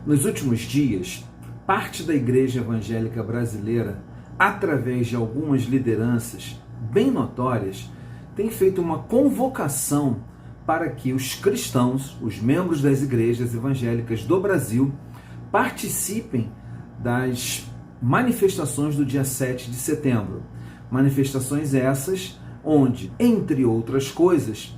Nos últimos dias, parte da igreja evangélica brasileira, através de algumas lideranças bem notórias, tem feito uma convocação para que os cristãos, os membros das igrejas evangélicas do Brasil, participem das manifestações do dia 7 de setembro. Manifestações essas onde, entre outras coisas,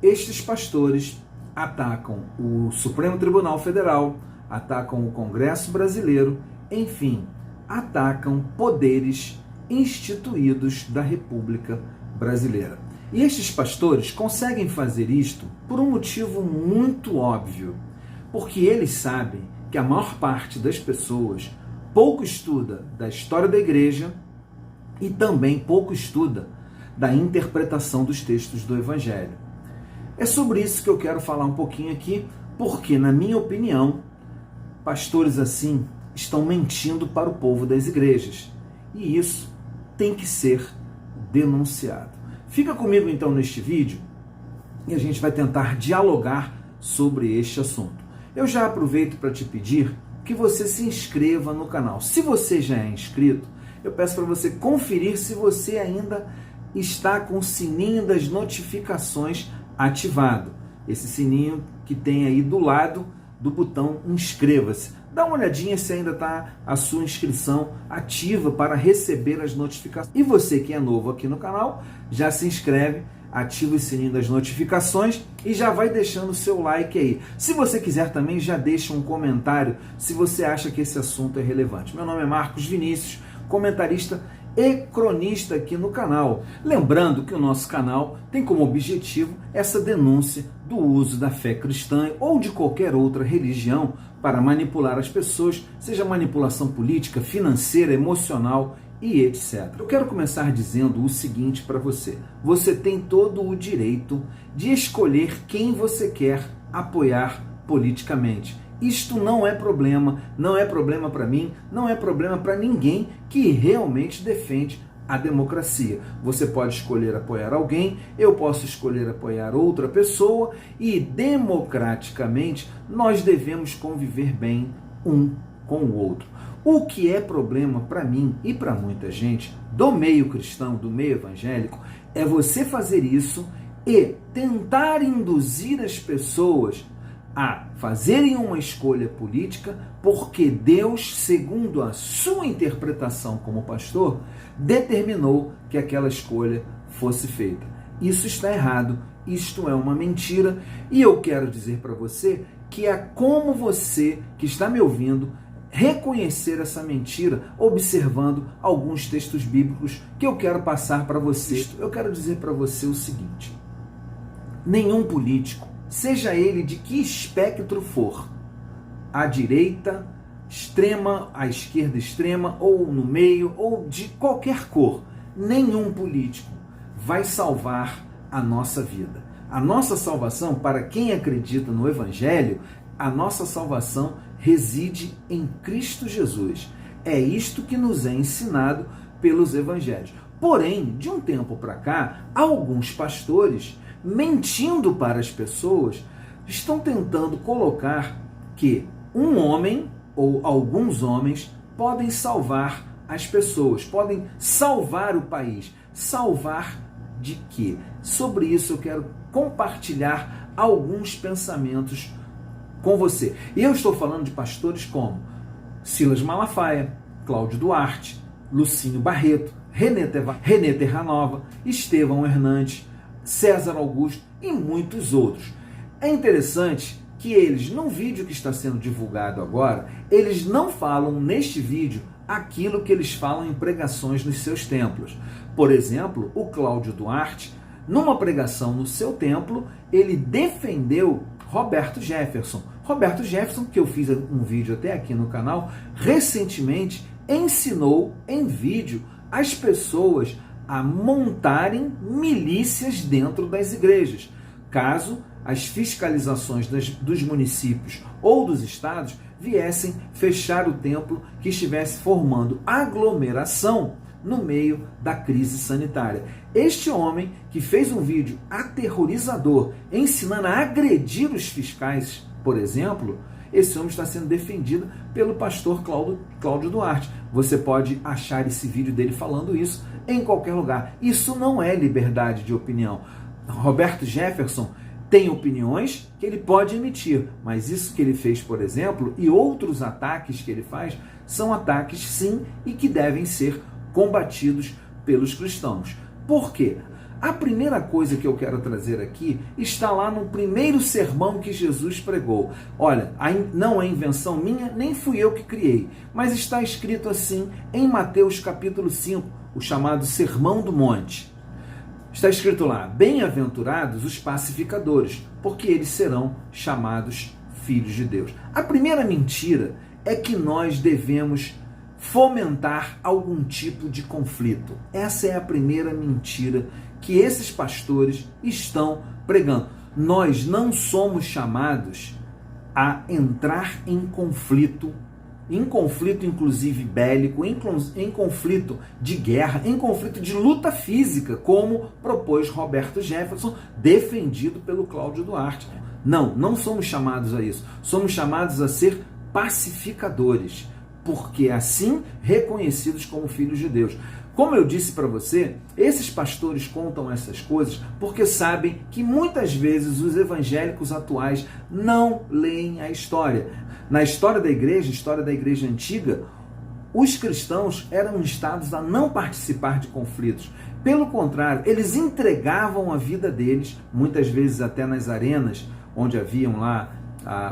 estes pastores atacam o Supremo Tribunal Federal, atacam o Congresso Brasileiro, enfim, atacam poderes instituídos da República Brasileira. E estes pastores conseguem fazer isto por um motivo muito óbvio, porque eles sabem que a maior parte das pessoas pouco estuda da história da igreja e também pouco estuda da interpretação dos textos do Evangelho. É sobre isso que eu quero falar um pouquinho aqui, porque, na minha opinião, pastores assim estão mentindo para o povo das igrejas. E isso tem que ser denunciado. Fica comigo então neste vídeo e a gente vai tentar dialogar sobre este assunto. Eu já aproveito para te pedir que você se inscreva no canal. Se você já é inscrito, eu peço para você conferir se você ainda está com o sininho das notificações ativado. Esse sininho que tem aí do lado do botão inscreva-se. Dá uma olhadinha se ainda está a sua inscrição ativa para receber as notificações. E você que é novo aqui no canal, já se inscreve, ativa o sininho das notificações e já vai deixando o seu like aí. Se você quiser também, já deixa um comentário se você acha que esse assunto é relevante. Meu nome é Marcos Vinícius, comentarista e cronista aqui no canal. Lembrando que o nosso canal tem como objetivo essa denúncia do uso da fé cristã ou de qualquer outra religião para manipular as pessoas, seja manipulação política, financeira, emocional e etc. Eu quero começar dizendo o seguinte para você. Você tem todo o direito de escolher quem você quer apoiar politicamente. Isto não é problema para mim, não é problema para ninguém que realmente defende a democracia. Você pode escolher apoiar alguém, eu posso escolher apoiar outra pessoa e democraticamente nós devemos conviver bem um com o outro. O que é problema para mim e para muita gente do meio cristão, do meio evangélico, é você fazer isso e tentar induzir as pessoas a fazerem uma escolha política porque Deus, segundo a sua interpretação como pastor, determinou que aquela escolha fosse feita. Isso está errado, isto é uma mentira e eu quero dizer para você que é como você que está me ouvindo reconhecer essa mentira observando alguns textos bíblicos que eu quero passar para você. Eu quero dizer para você o seguinte: nenhum político, seja ele de que espectro for, à direita, extrema, à esquerda extrema, ou no meio, ou de qualquer cor, nenhum político vai salvar a nossa vida. A nossa salvação, para quem acredita no Evangelho, a nossa salvação reside em Cristo Jesus. É isto que nos é ensinado pelos Evangelhos. Porém, de um tempo para cá, alguns pastores, mentindo para as pessoas, estão tentando colocar que um homem ou alguns homens podem salvar as pessoas, podem salvar o país. Salvar de quê? Sobre isso eu quero compartilhar alguns pensamentos com você. E eu estou falando de pastores como Silas Malafaia, Cláudio Duarte, Lucinho Barreto, Renê Terranova, Estevão Hernandes, César Augusto e muitos outros. É interessante que eles, no vídeo que está sendo divulgado agora, eles não falam neste vídeo aquilo que eles falam em pregações nos seus templos. Por exemplo, o Cláudio Duarte, numa pregação no seu templo, ele defendeu Roberto Jefferson. Roberto Jefferson, que eu fiz um vídeo até aqui no canal, recentemente ensinou em vídeo as pessoas a montarem milícias dentro das igrejas, caso as fiscalizações dos municípios ou dos estados viessem fechar o templo que estivesse formando aglomeração no meio da crise sanitária. Este homem, que fez um vídeo aterrorizador ensinando a agredir os fiscais, por exemplo, esse homem está sendo defendido pelo pastor Cláudio Duarte. Você pode achar esse vídeo dele falando isso em qualquer lugar. Isso não é liberdade de opinião. Roberto Jefferson tem opiniões que ele pode emitir, mas isso que ele fez, por exemplo, e outros ataques que ele faz, são ataques sim e que devem ser combatidos pelos cristãos. Por quê? A primeira coisa que eu quero trazer aqui está lá no primeiro sermão que Jesus pregou. Olha, não é invenção minha, nem fui eu que criei, mas está escrito assim em Mateus capítulo 5, o chamado Sermão do Monte. Está escrito lá: bem-aventurados os pacificadores, porque eles serão chamados filhos de Deus. A primeira mentira é que nós devemos fomentar algum tipo de conflito. Essa é a primeira mentira que esses pastores estão pregando. Nós não somos chamados a entrar em conflito inclusive bélico, em conflito de guerra, em conflito de luta física, como propôs Roberto Jefferson, defendido pelo Cláudio Duarte. Não somos chamados a isso. Somos chamados a ser pacificadores, porque assim reconhecidos como filhos de Deus. Como eu disse para você, esses pastores contam essas coisas porque sabem que muitas vezes os evangélicos atuais não leem a história. Na história da igreja antiga, os cristãos eram instados a não participar de conflitos. Pelo contrário, eles entregavam a vida deles, muitas vezes até nas arenas, onde haviam lá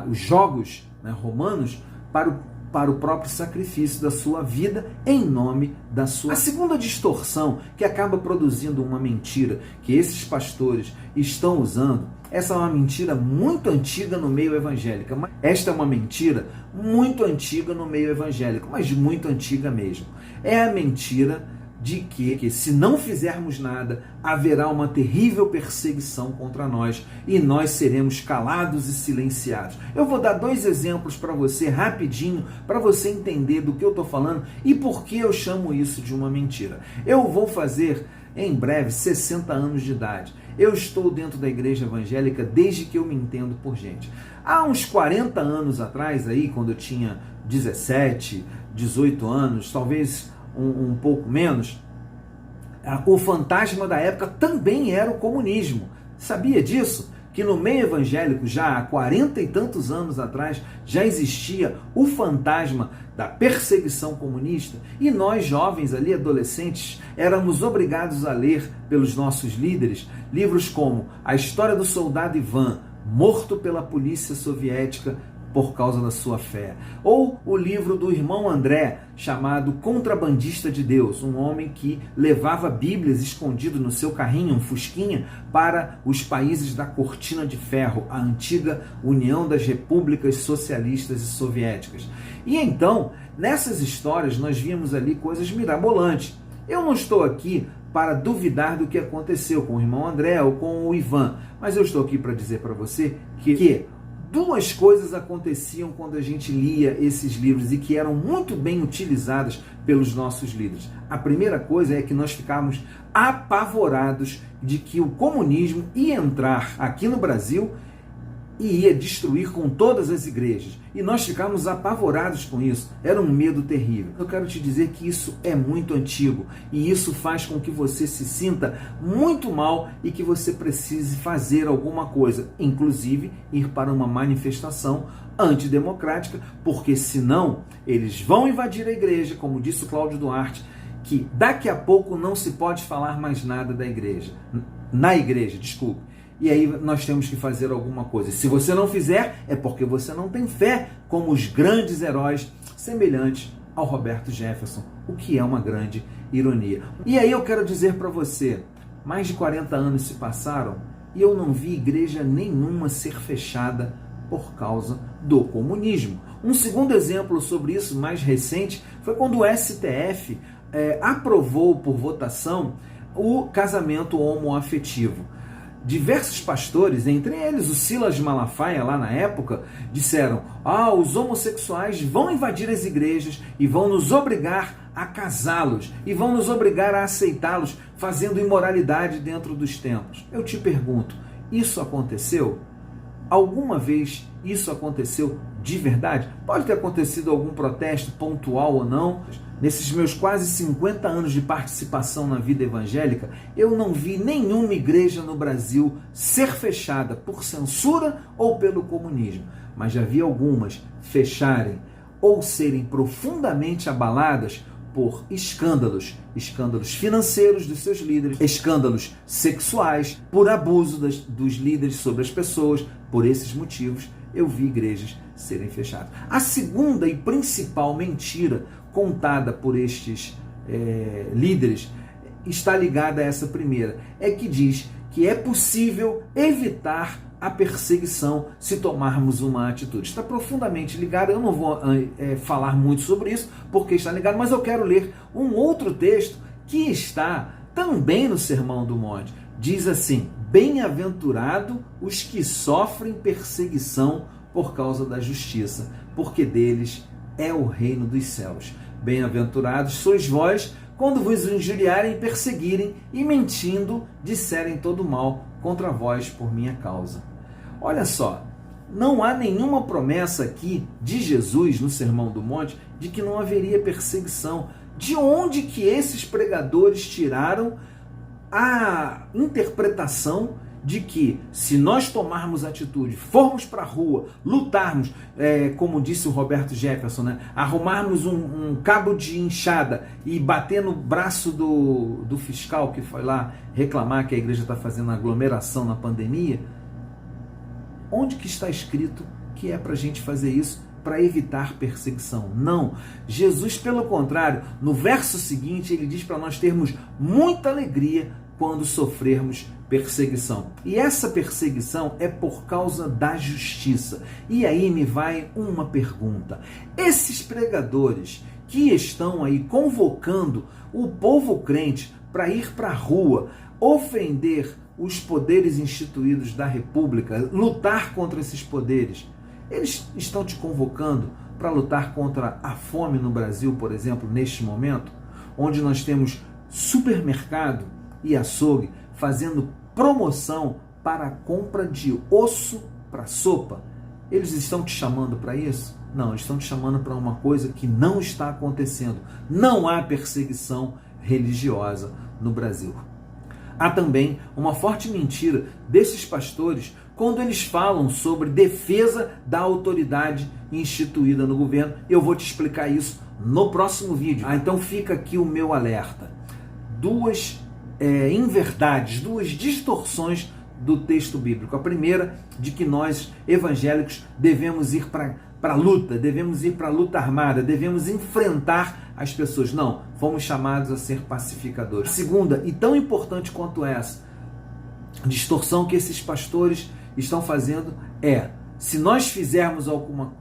os jogos, né, romanos, para o próprio sacrifício da sua vida em nome da sua... A segunda distorção que acaba produzindo uma mentira que esses pastores estão usando, essa é uma mentira muito antiga no meio evangélico. Esta é uma mentira muito antiga no meio evangélico, mas muito antiga mesmo. É a mentira de que se não fizermos nada, haverá uma terrível perseguição contra nós e nós seremos calados e silenciados. Eu vou dar 2 exemplos para você rapidinho, para você entender do que eu estou falando e por que eu chamo isso de uma mentira. Eu vou fazer em breve 60 anos de idade. Eu estou dentro da igreja evangélica desde que eu me entendo por gente. Há uns 40 anos atrás, aí, quando eu tinha 17, 18 anos, talvez um pouco menos, o fantasma da época também era o comunismo. Sabia disso? Que no meio evangélico, já há 40 e tantos anos atrás, já existia o fantasma da perseguição comunista, e nós jovens ali, adolescentes, éramos obrigados a ler pelos nossos líderes livros como A História do Soldado Ivan, morto pela polícia soviética por causa da sua fé, ou o livro do irmão André, chamado Contrabandista de Deus, um homem que levava bíblias escondido no seu carrinho, um fusquinha, para os países da Cortina de Ferro, a antiga União das Repúblicas Socialistas e Soviéticas. E então, nessas histórias, nós víamos ali coisas mirabolantes. Eu não estou aqui para duvidar do que aconteceu com o irmão André ou com o Ivan, mas eu estou aqui para dizer para você que 2 coisas aconteciam quando a gente lia esses livros e que eram muito bem utilizadas pelos nossos líderes. A primeira coisa é que nós ficávamos apavorados de que o comunismo ia entrar aqui no Brasil e ia destruir com todas as igrejas. E nós ficávamos apavorados com isso. Era um medo terrível. Eu quero te dizer que isso é muito antigo e isso faz com que você se sinta muito mal e que você precise fazer alguma coisa, inclusive ir para uma manifestação antidemocrática, porque senão eles vão invadir a igreja, como disse o Cláudio Duarte, que daqui a pouco não se pode falar mais nada da igreja. Na igreja, desculpe. E aí nós temos que fazer alguma coisa. Se você não fizer, é porque você não tem fé como os grandes heróis semelhantes ao Roberto Jefferson, o que é uma grande ironia. E aí eu quero dizer para você, mais de 40 anos se passaram e eu não vi igreja nenhuma ser fechada por causa do comunismo. Um segundo exemplo sobre isso, mais recente, foi quando o STF aprovou por votação o casamento homoafetivo. Diversos pastores, entre eles o Silas Malafaia, lá na época, disseram: os homossexuais vão invadir as igrejas e vão nos obrigar a casá-los e vão nos obrigar a aceitá-los, fazendo imoralidade dentro dos templos. Eu te pergunto, isso aconteceu? Alguma vez isso aconteceu de verdade? Pode ter acontecido algum protesto pontual ou não. Nesses meus quase 50 anos de participação na vida evangélica, eu não vi nenhuma igreja no Brasil ser fechada por censura ou pelo comunismo. Mas já vi algumas fecharem ou serem profundamente abaladas por escândalos financeiros dos seus líderes, escândalos sexuais, por abuso dos líderes sobre as pessoas. Por esses motivos, eu vi igrejas serem fechadas. A segunda e principal mentira contada por estes líderes está ligada a essa primeira. É que diz que é possível evitar a perseguição se tomarmos uma atitude. Está profundamente ligado, eu não vou falar muito sobre isso, porque está ligado, mas eu quero ler um outro texto que está também no Sermão do Monte. Diz assim: bem-aventurado os que sofrem perseguição por causa da justiça, porque deles é o reino dos céus. Bem-aventurados sois vós, quando vos injuriarem, perseguirem e mentindo, disserem todo mal contra vós por minha causa. Olha só, não há nenhuma promessa aqui de Jesus no Sermão do Monte de que não haveria perseguição. De onde que esses pregadores tiraram a interpretação de que se nós tomarmos atitude, formos para a rua, lutarmos, como disse o Roberto Jefferson, né? Arrumarmos um cabo de enxada e bater no braço do fiscal que foi lá reclamar que a igreja está fazendo aglomeração na pandemia, onde que está escrito que é para a gente fazer isso para evitar perseguição? Não. Jesus, pelo contrário, no verso seguinte, ele diz para nós termos muita alegria quando sofrermos perseguição. E essa perseguição é por causa da justiça. E aí me vai uma pergunta. Esses pregadores que estão aí convocando o povo crente para ir para a rua, ofender os poderes instituídos da República, lutar contra esses poderes, eles estão te convocando para lutar contra a fome no Brasil, por exemplo, neste momento, onde nós temos supermercado e açougue fazendo promoção para a compra de osso para sopa. Eles estão te chamando para isso? Não, eles estão te chamando para uma coisa que não está acontecendo. Não há perseguição religiosa no Brasil. Há também uma forte mentira desses pastores quando eles falam sobre defesa da autoridade instituída no governo. Eu vou te explicar isso no próximo vídeo. Então fica aqui o meu alerta. Duas inverdades, duas distorções do texto bíblico. A primeira, de que nós evangélicos devemos ir para a luta, devemos ir para a luta armada, devemos enfrentar as pessoas. Não, fomos chamados a ser pacificadores. A segunda, e tão importante quanto essa, distorção que esses pastores estão fazendo é: se nós fizermos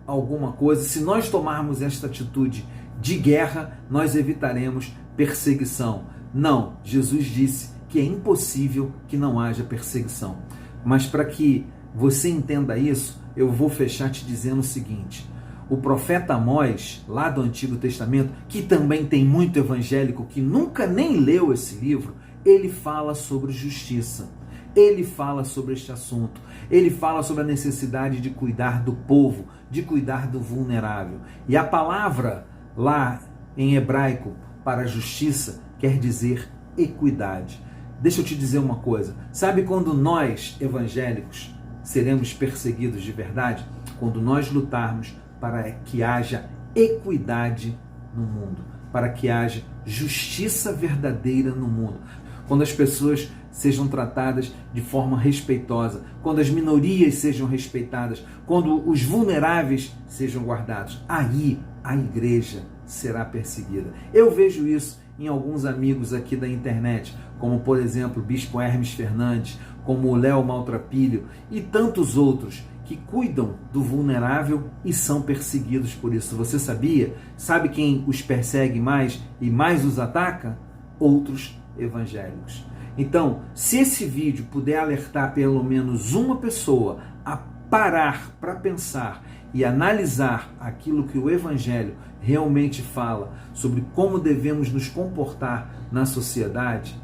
alguma coisa, se nós tomarmos esta atitude de guerra, nós evitaremos perseguição. Não, Jesus disse que é impossível que não haja perseguição. Mas para que você entenda isso, eu vou fechar te dizendo o seguinte: o profeta Amós, lá do Antigo Testamento, que também tem muito evangélico que nunca nem leu esse livro, ele fala sobre justiça. Ele fala sobre este assunto. Ele fala sobre a necessidade de cuidar do povo, de cuidar do vulnerável. E a palavra lá em hebraico para justiça quer dizer equidade. Deixa eu te dizer uma coisa. Sabe quando nós, evangélicos, seremos perseguidos de verdade? Quando nós lutarmos para que haja equidade no mundo, para que haja justiça verdadeira no mundo. Quando as pessoas sejam tratadas de forma respeitosa, quando as minorias sejam respeitadas, quando os vulneráveis sejam guardados, aí a igreja será perseguida. Eu vejo isso em alguns amigos aqui da internet, como por exemplo o Bispo Hermes Fernandes, como o Léo Maltrapilho e tantos outros que cuidam do vulnerável e são perseguidos por isso. Você sabia? Sabe quem os persegue mais e mais os ataca? Outros evangélicos. Então, se esse vídeo puder alertar pelo menos uma pessoa a parar para pensar e analisar aquilo que o Evangelho realmente fala sobre como devemos nos comportar na sociedade,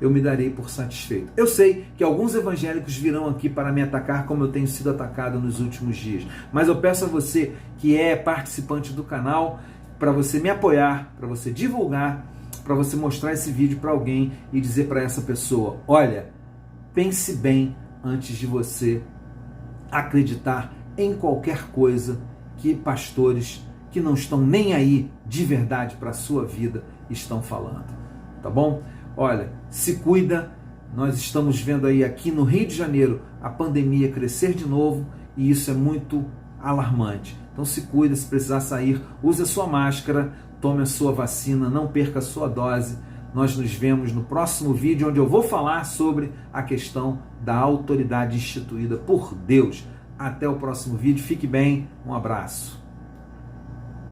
eu me darei por satisfeito. Eu sei que alguns evangélicos virão aqui para me atacar como eu tenho sido atacado nos últimos dias, mas eu peço a você que é participante do canal, para você me apoiar, para você divulgar, para você mostrar esse vídeo para alguém e dizer para essa pessoa, olha, pense bem antes de você acreditar em qualquer coisa que pastores que não estão nem aí de verdade para a sua vida estão falando, tá bom? Olha, se cuida, nós estamos vendo aí aqui no Rio de Janeiro a pandemia crescer de novo e isso é muito alarmante. Então se cuida, se precisar sair, use a sua máscara, tome a sua vacina, não perca a sua dose. Nós nos vemos no próximo vídeo onde eu vou falar sobre a questão da autoridade instituída por Deus. Até o próximo vídeo, fique bem, um abraço.